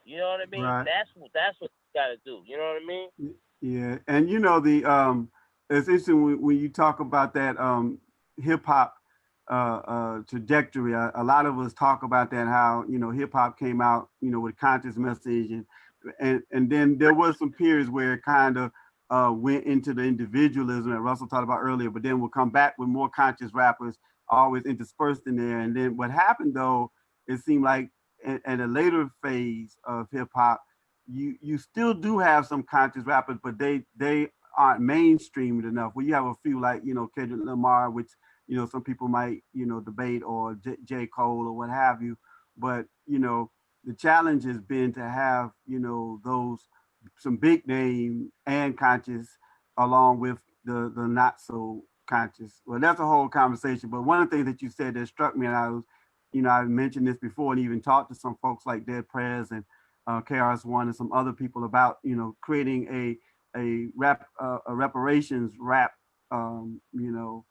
You know what I mean? Right. That's what you got to do. You know what I mean? Yeah. And, you know, it's interesting when you talk about that hip-hop trajectory. A lot of us talk about that, how, you know, hip-hop came out, you know, with a conscious message. And then there was some periods where it kind of went into the individualism that Russell talked about earlier, but then we'll come back with more conscious rappers always interspersed in there. And then what happened though, it seemed like at a later phase of hip hop, you still do have some conscious rappers, but they aren't mainstreamed enough. Well, you have a few like, you know, Kendrick Lamar, which, you know, some people might, you know, debate, or J. Cole or what have you. But, you know, the challenge has been to have, you know, some big name and conscious along with the not so conscious. Well, that's a whole conversation. But one of the things that you said that struck me, and I mentioned this before and even talked to some folks like Dead Prez and KRS-One and some other people about, you know, creating a reparations rap, you know,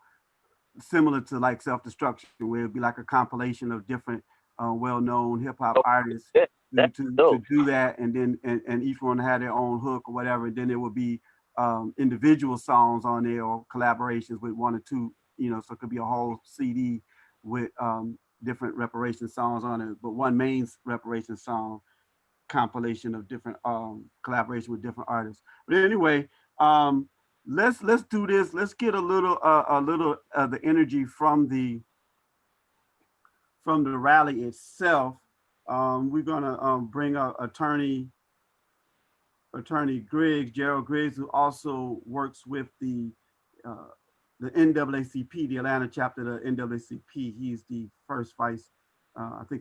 similar to like Self-Destruction, where it'd be like a compilation of different well-known hip-hop artists to do that, and then and each one had their own hook or whatever, and then there would be individual songs on there or collaborations with one or two, you know, so it could be a whole CD with different reparation songs on it, but one main reparation song compilation of different collaboration with different artists. But anyway, let's do this. Let's get a little of the energy from the rally itself. We're gonna bring up attorney Griggs, Gerald Griggs, who also works with the NAACP, the Atlanta chapter of the NAACP. He's the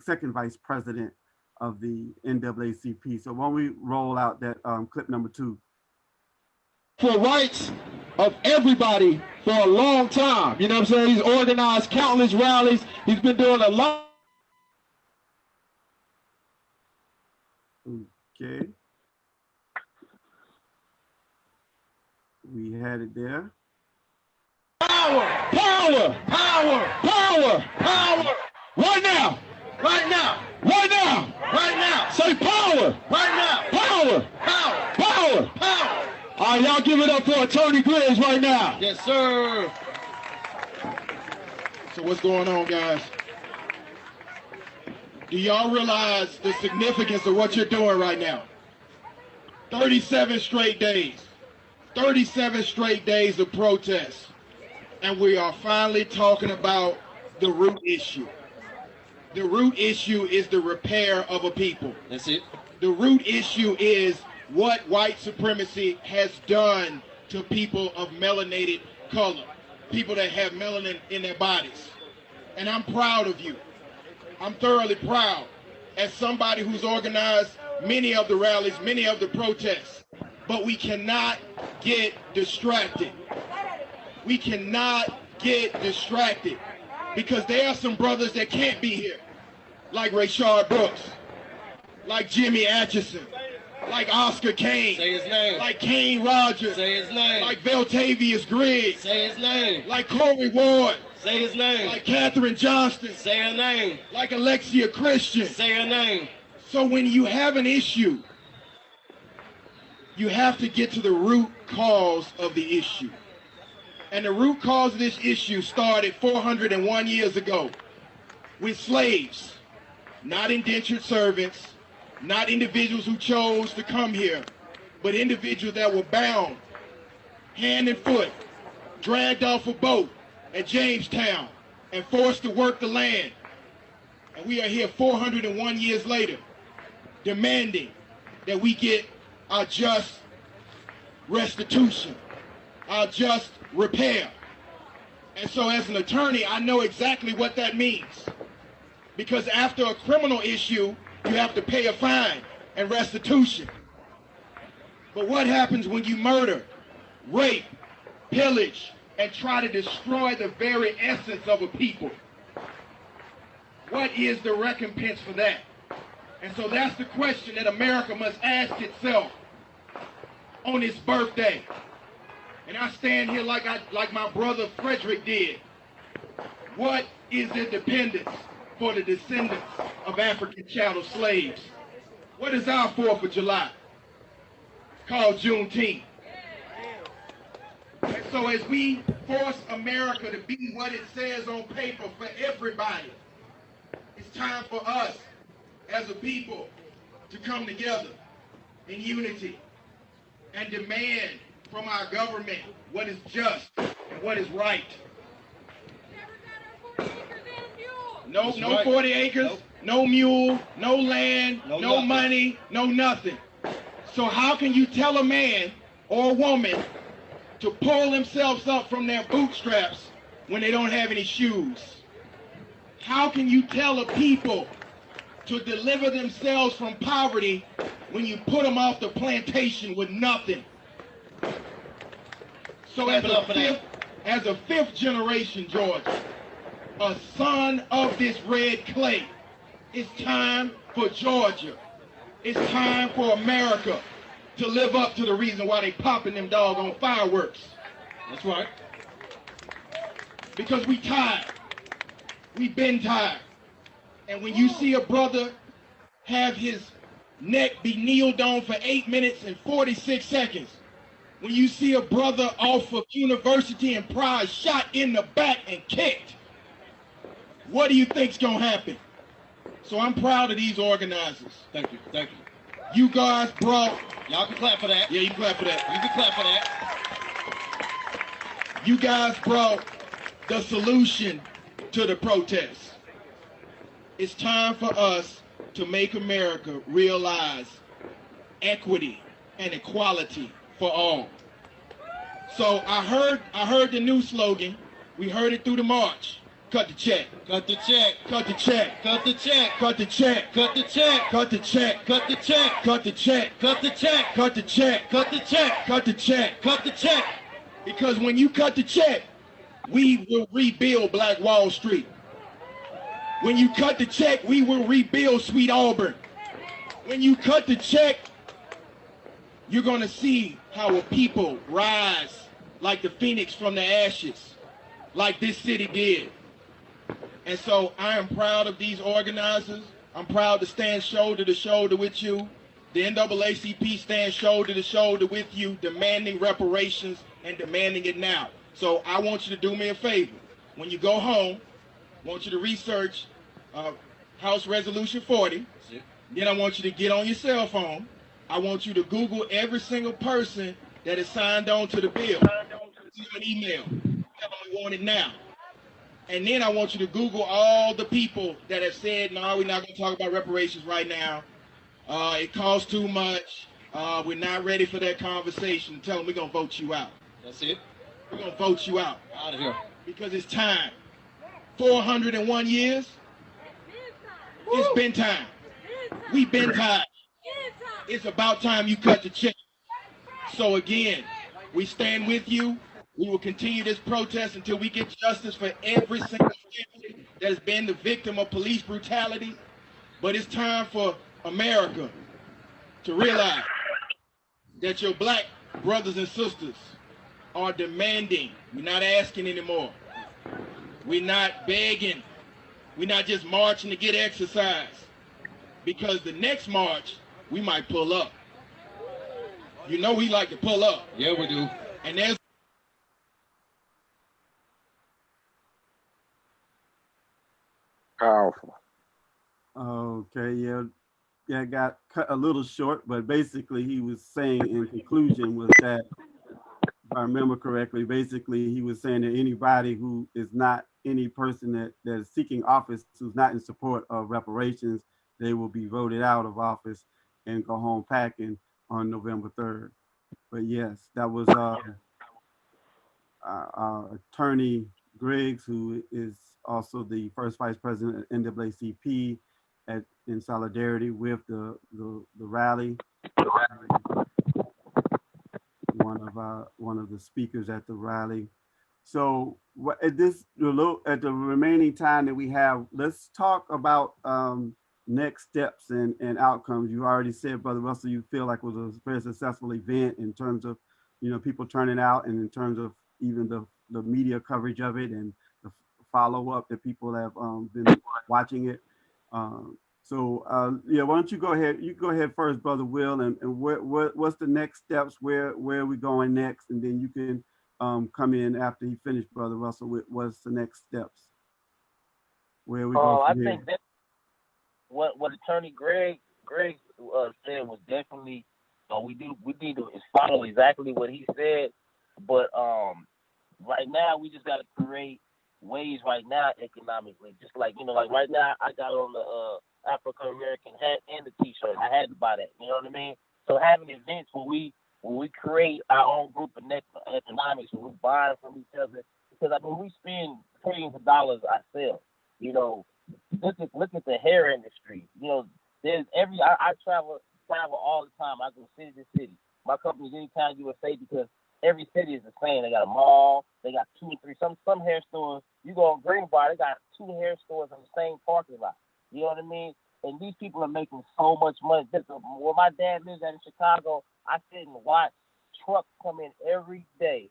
second vice president of the NAACP. So when we roll out that clip number 2. For rights of everybody for a long time. You know what I'm saying? He's organized countless rallies. He's been doing a lot. Okay. We had it there. Power, power, power, power, power. Right now. Right now. Right now. Right now. Say power. Right now. Power. Power. Power. Power. All right, y'all give it up for Attorney Griggs right now. Yes, sir. So what's going on, guys? Do y'all realize the significance of what you're doing right now? 37 straight days. 37 straight days of protests. And we are finally talking about the root issue. The root issue is the repair of a people. That's it. The root issue is what white supremacy has done to people of melanated color, people that have melanin in their bodies. And I'm proud of you. I'm thoroughly proud as somebody who's organized many of the rallies, many of the protests. But we cannot get distracted. We cannot get distracted because there are some brothers that can't be here, like Rayshard Brooks, like Jimmy Atchison, like Oscar Kane, say his name, like Kane Rogers, say his name, like Veltavius Griggs, say his name, like Corey Ward, say his name, like Katherine Johnston, say her name, like Alexia Christian, say her name. So when you have an issue, you have to get to the root cause of the issue. And the root cause of this issue started 401 years ago with slaves, not indentured servants, not individuals who chose to come here, but individuals that were bound, hand and foot, dragged off a boat at Jamestown and forced to work the land. And we are here 401 years later, demanding that we get our just restitution, our just repair. And so as an attorney, I know exactly what that means. Because after a criminal issue, you have to pay a fine and restitution. But what happens when you murder, rape, pillage, and try to destroy the very essence of a people? What is the recompense for that? And so that's the question that America must ask itself on its birthday. And I stand here like my brother Frederick did. What is independence for the descendants of African chattel slaves? What is our 4th of July? Called Juneteenth. And so as we force America to be what it says on paper for everybody, it's time for us as a people to come together in unity and demand from our government what is just and what is right. No 40 acres, no mule, no land, no money, no nothing. So how can you tell a man or a woman to pull themselves up from their bootstraps when they don't have any shoes? How can you tell a people to deliver themselves from poverty when you put them off the plantation with nothing? So as a fifth generation Georgia, a son of this red clay, it's time for Georgia. It's time for America to live up to the reason why they popping them doggone fireworks. That's right. Because we tired. We been tired. And when you see a brother have his neck be kneeled on for 8 minutes and 46 seconds, when you see a brother off of University and Pride shot in the back and kicked, what do you think's gonna happen? So I'm proud of these organizers. Thank you. Thank you. You guys brought... Y'all can clap for that. Yeah, you can clap for that. You can clap for that. You guys brought the solution to the protests. It's time for us to make America realize equity and equality for all. So I heard the new slogan. We heard it through the march. Cut the check. Cut the check. Cut the check. Cut the check. Cut the check. Cut the check. Cut the check. Cut the check. Cut the check. Cut the check. Cut the check. Cut the check. Cut the check. Cut the check. Because when you cut the check, we will rebuild Black Wall Street. When you cut the check, we will rebuild Sweet Auburn. When you cut the check, you're going to see how a people rise like the phoenix from the ashes, like this city did. And so I am proud of these organizers. I'm proud to stand shoulder to shoulder with you. The NAACP stands shoulder to shoulder with you, demanding reparations and demanding it now. So I want you to do me a favor. When you go home, I want you to research House Resolution 40. Then I want you to get on your cell phone. I want you to Google every single person that is signed on to the bill. Send an email. Tell them we want it now. And then I want you to Google all the people that have said, no, we're not going to talk about reparations right now. It costs too much. We're not ready for that conversation. Tell them we're going to vote you out. That's it. We're going to vote you out. Out of here. Because it's time. 401 years. It's been time. We've been tired. It's about time you cut the check. So again, we stand with you. We will continue this protest until we get justice for every single family that has been the victim of police brutality. But it's time for America to realize that your black brothers and sisters are demanding. We're not asking anymore. We're not begging. We're not just marching to get exercise. Because the next march, we might pull up. You know we like to pull up. Yeah, we do. And there's Powerful. Okay, yeah. yeah, got cut a little short, but basically he was saying in conclusion was that, if I remember correctly, basically he was saying that anybody who is not any person that is seeking office who's not in support of reparations, they will be voted out of office and go home packing on November 3rd. But yes, that was attorney Griggs, who is also the first vice president of NAACP, in solidarity with the rally. One of the speakers at the rally. So at at the remaining time that we have, let's talk about next steps and outcomes. You already said, Brother Russell, you feel like it was a very successful event in terms of, people turning out, and in terms of even the media coverage of it, and the follow up that people have been watching it. Um, yeah, why don't you go ahead? You go ahead first, Brother Will, and what's the next steps? Where are we going next? And then you can come in after he finished, Brother Russell, with what's the next steps? Where we go I from here? think that what Attorney Greg said was definitely we need to follow exactly what he said, but right now we just got to create ways right now economically. Just like like right now I got on the African American hat and the T-shirt. I had to buy that. You know what I mean? So having events where we create our own group of economics, where we buy from each other, because I mean we spend trillions of dollars ourselves. You know, look at the hair industry. There's I travel all the time. I go city to city. My company's Anytime USA because every city is the same. They got a mall. They got two or three. Some hair stores. You go on Greenbrier, they got two hair stores in the same parking lot. You know what I mean? And these people are making so much money. Where my dad lives at in Chicago, I sit and watch trucks come in every day,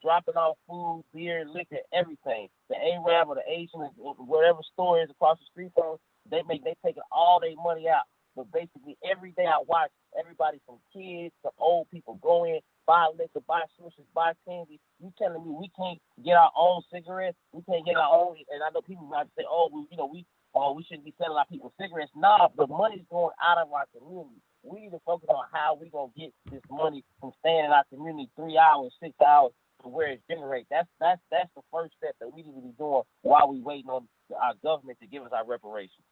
dropping off food, beer, liquor, everything. The Arab or the Asian, whatever store is across the street from, they taking all their money out. But basically, every day I watch everybody from kids to old people go in, buy liquor, buy switches, buy candy. You telling me we can't get our own cigarettes? We can't get our own? And I know people might say, "Oh, we shouldn't be selling our people cigarettes." Nah, the money's going out of our community. We need to focus on how we gonna get this money from staying in our community 3 hours, 6 hours to where it's generated. That's the first step that we need to be doing while we waiting on our government to give us our reparations.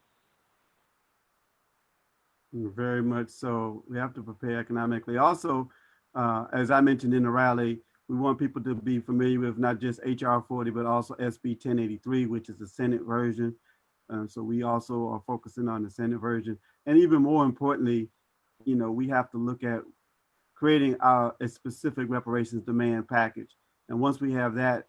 Very much so. We have to prepare economically. Also, as I mentioned in the rally, we want people to be familiar with not just HR 40, but also SB 1083, which is the Senate version. So we also are focusing on the Senate version. And even more importantly, we have to look at creating a specific reparations demand package. And once we have that,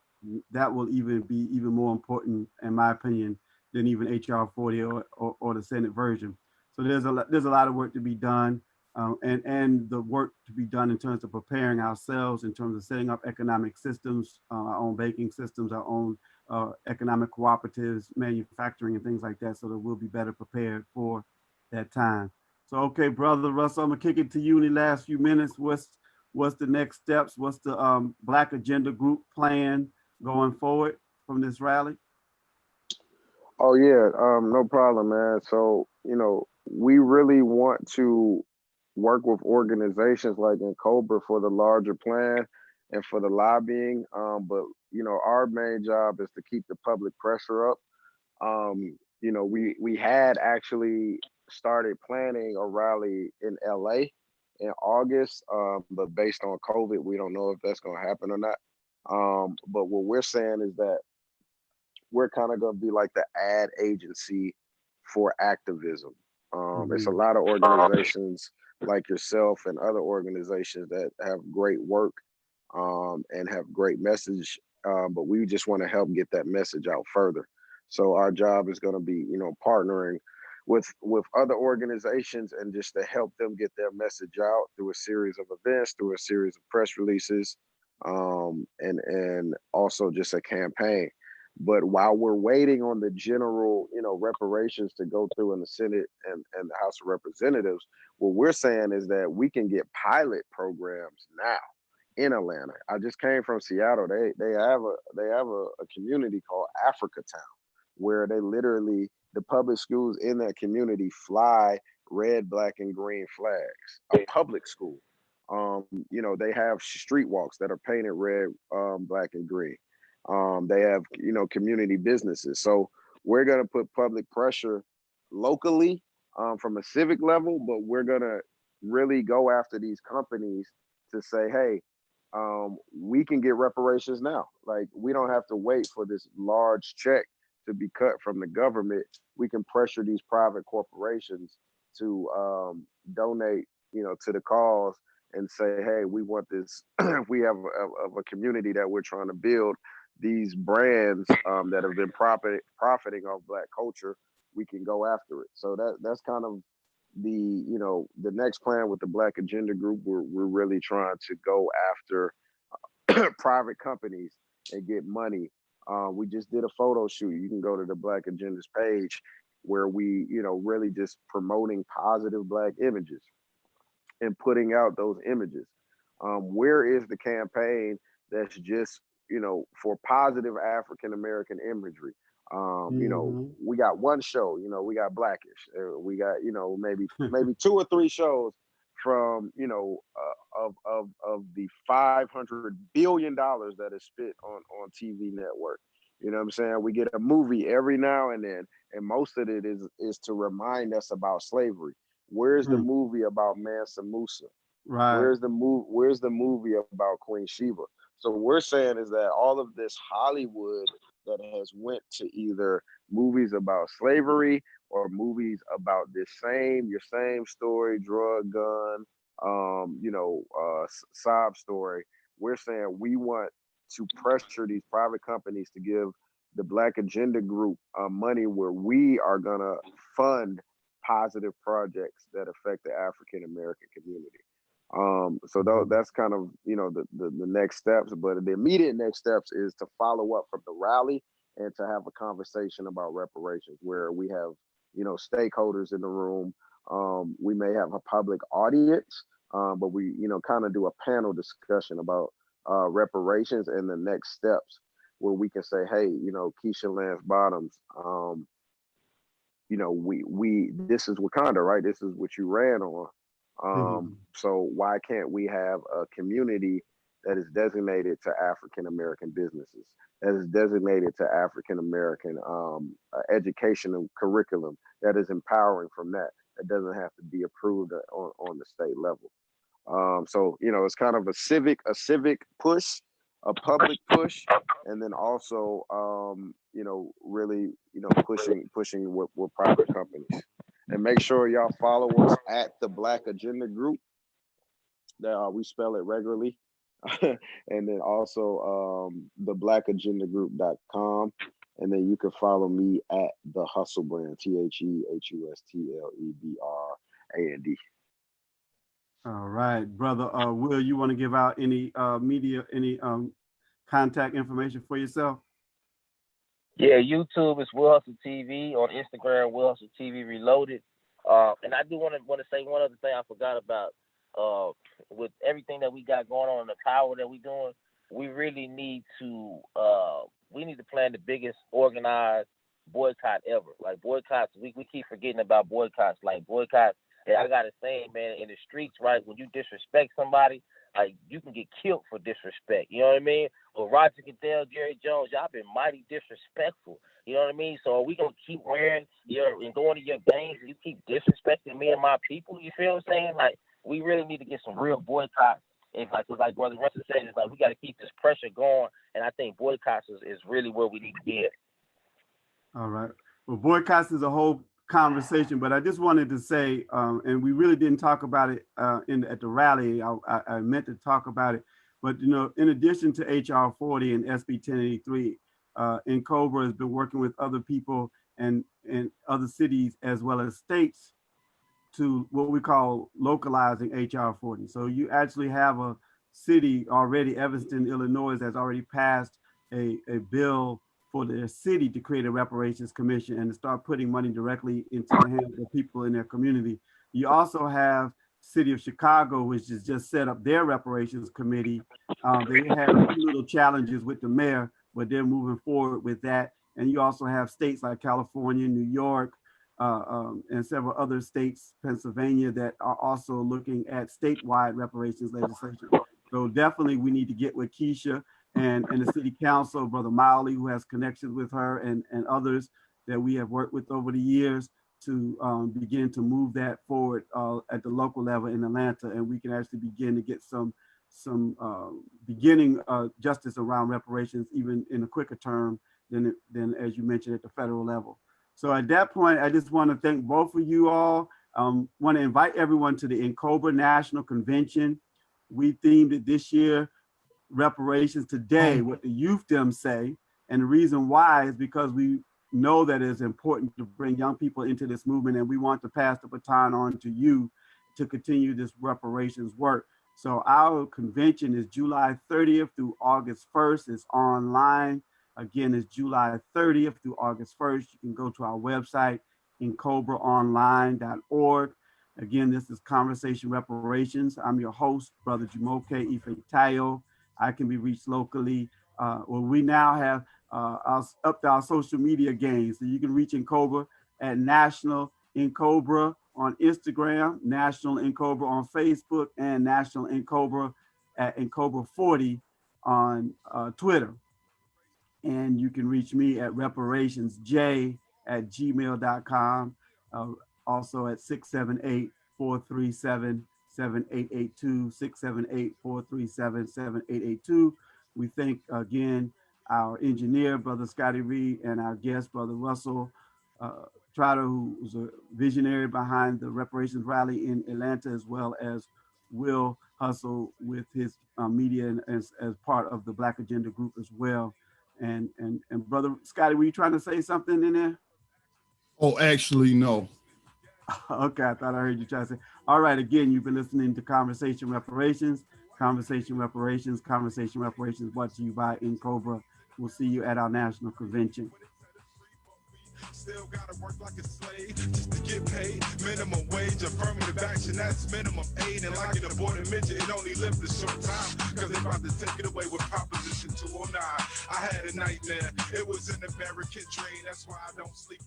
that will even be even more important, in my opinion, than even HR 40 or the Senate version. So there's a lot of work to be done, and the work to be done in terms of preparing ourselves, in terms of setting up economic systems, our own banking systems, our own economic cooperatives, manufacturing, and things like that, so that we'll be better prepared for that time. So, okay, Brother Russell, I'm gonna kick it to you in the last few minutes. What's the next steps? What's the Black Agenda Group plan going forward from this rally? Oh yeah, no problem, man. So, we really want to work with organizations like in Cobra for the larger plan and for the lobbying. But our main job is to keep the public pressure up. We had actually started planning a rally in LA in August, but based on COVID, we don't know if that's going to happen or not. But what we're saying is that we're kind of going to be like the ad agency for activism. It's a Mm-hmm. lot of organizations like yourself and other organizations that have great work and have great message, but we just want to help get that message out further. So our job is going to be, partnering with other organizations and just to help them get their message out through a series of events, through a series of press releases, and also just a campaign. But while we're waiting on the general, reparations to go through in the Senate and the House of Representatives, what we're saying is that we can get pilot programs now in Atlanta. I just came from Seattle. They have a community called Africa Town, where they literally, the public schools in that community fly red, black, and green flags. A public school, you know, they have street walks that are painted red, black, and green. They have, you know, community businesses. So we're gonna put public pressure locally, from a civic level, but we're gonna really go after these companies to say, hey, we can get reparations now. Like, we don't have to wait for this large check to be cut from the government. We can pressure these private corporations to donate, you know, to the cause and say, hey, we want this. If we have a community that we're trying to build, these brands that have been profiting off Black culture, we can go after it. So that's kind of the, you know, the next plan with the Black Agenda Group. We're really trying to go after private companies and get money. We just did a photo shoot. You can go to the Black Agenda's page where we, you know, really just promoting positive Black images and putting out those images. Where is the campaign that's just, you know, for positive African American imagery? You know, we got one show, you know, we got Blackish. We got, you know, maybe 2 or 3 shows from, you know, of the $500 billion that is spent on TV network. You know what I'm saying? We get a movie every now and then, and most of it is to remind us about slavery. Where's the movie about Mansa Musa? Right. Where's the movie about Queen Sheba? So what we're saying is that all of this Hollywood that has went to either movies about slavery or movies about your same story, drug, gun, you know, sob story. We're saying we want to pressure these private companies to give the Black Agenda Group money where we are gonna fund positive projects that affect the African American community. So that's kind of, you know, the next steps. But the immediate next steps is to follow up from the rally and to have a conversation about reparations where we have, you know, stakeholders in the room. We may have a public audience, but we, you know, kind of do a panel discussion about reparations and the next steps where we can say, hey, you know, Keisha Lance Bottoms, you know, we this is Wakanda, right? This is what you ran on. So why can't we have a community that is designated to African American businesses, that is designated to African American educational curriculum, that is empowering from that doesn't have to be approved on the state level. So, you know, it's kind of a civic push, a public push, and then also, you know, really, you know, pushing with private companies. And make sure y'all follow us at the Black Agenda Group. That we spell it regularly. And then also theblackAgendaGroup.com. And then you can follow me at the Hustle Brand, THEHUSTLEBRAND. All right, brother. Will, you want to give out any media, any contact information for yourself? Yeah, YouTube is Will Hustle TV. On Instagram, Will Hustle TV Reloaded. And I do want to say one other thing I forgot about. With everything that we got going on and the power that we're doing, we really need to plan the biggest organized boycott ever. Like boycotts, we keep forgetting about boycotts. Like boycotts, and I gotta say, man, in the streets, right, when you disrespect somebody, like you can get killed for disrespect. You know what I mean? Well, Roger Goodell, Jerry Jones, y'all been mighty disrespectful. You know what I mean? So are we gonna keep wearing and going to your games and you keep disrespecting me and my people? You feel what I'm saying? Like we really need to get some real boycotts. And like Brother Russell said, it's like we got to keep this pressure going. And I think boycotts is really where we need to be at. All right. Well, boycotts is a whole conversation, but I just wanted to say, and we really didn't talk about it at the rally. I meant to talk about it, but you know, in addition to HR 40 and SB 1083, NCOBRA has been working with other people and other cities as well as states to what we call localizing HR 40. So you actually have a city already, Evanston, Illinois, has already passed a bill for their city to create a reparations commission and to start putting money directly into the hands of people in their community. You also have City of Chicago, which has just set up their reparations committee. They had a few little challenges with the mayor, but they're moving forward with that. And you also have states like California, New York, and several other states, Pennsylvania, that are also looking at statewide reparations legislation. So definitely we need to get with Keisha and the city council, Brother Miley, who has connections with her and others that we have worked with over the years to begin to move that forward at the local level in Atlanta. And we can actually begin to get some beginning justice around reparations, even in a quicker term than as you mentioned, at the federal level. So at that point, I just want to thank both of you all. Want to invite everyone to the NCOBRA National Convention. We themed it this year, reparations today, what the youth them say. And the reason why is because we know that it's important to bring young people into this movement, and we want to pass the baton on to you to continue this reparations work. So our convention is July 30th through August 1st. It's online. Again, it's July 30th through August 1st. You can go to our website, incobraonline.org. Again, this is Conversation Reparations. I'm your host, Brother Jumoke Ife-Tayo. I can be reached locally. We now have upped our social media game. So you can reach NCOBRA at National NCOBRA on Instagram, National NCOBRA on Facebook, and National NCOBRA at NCOBRA 40 on Twitter. And you can reach me at reparationsj@gmail.com. Also at 678-437-7882, 678-437-7882. We thank again our engineer, Brother Scotty Reed, and our guest, Brother Russell Trotter, who was a visionary behind the reparations rally in Atlanta, as well as Will Hustle with his media and as part of the Black Agenda Group as well. And Brother Scotty, were you trying to say something in there? Oh, actually, no. Okay, I thought I heard you try to say. All right, again, you've been listening to Conversation Reparations, Conversation Reparations, Conversation Reparations, brought to you by NCOBRA. We'll see you at our national convention. Still gotta work like a slave just to get paid minimum wage. Affirmative action, that's minimum aid. And like an aborted midget, it only lived a short time, cause they about to take it away with Proposition 209. I had a nightmare, it was an American dream. That's why I don't sleep.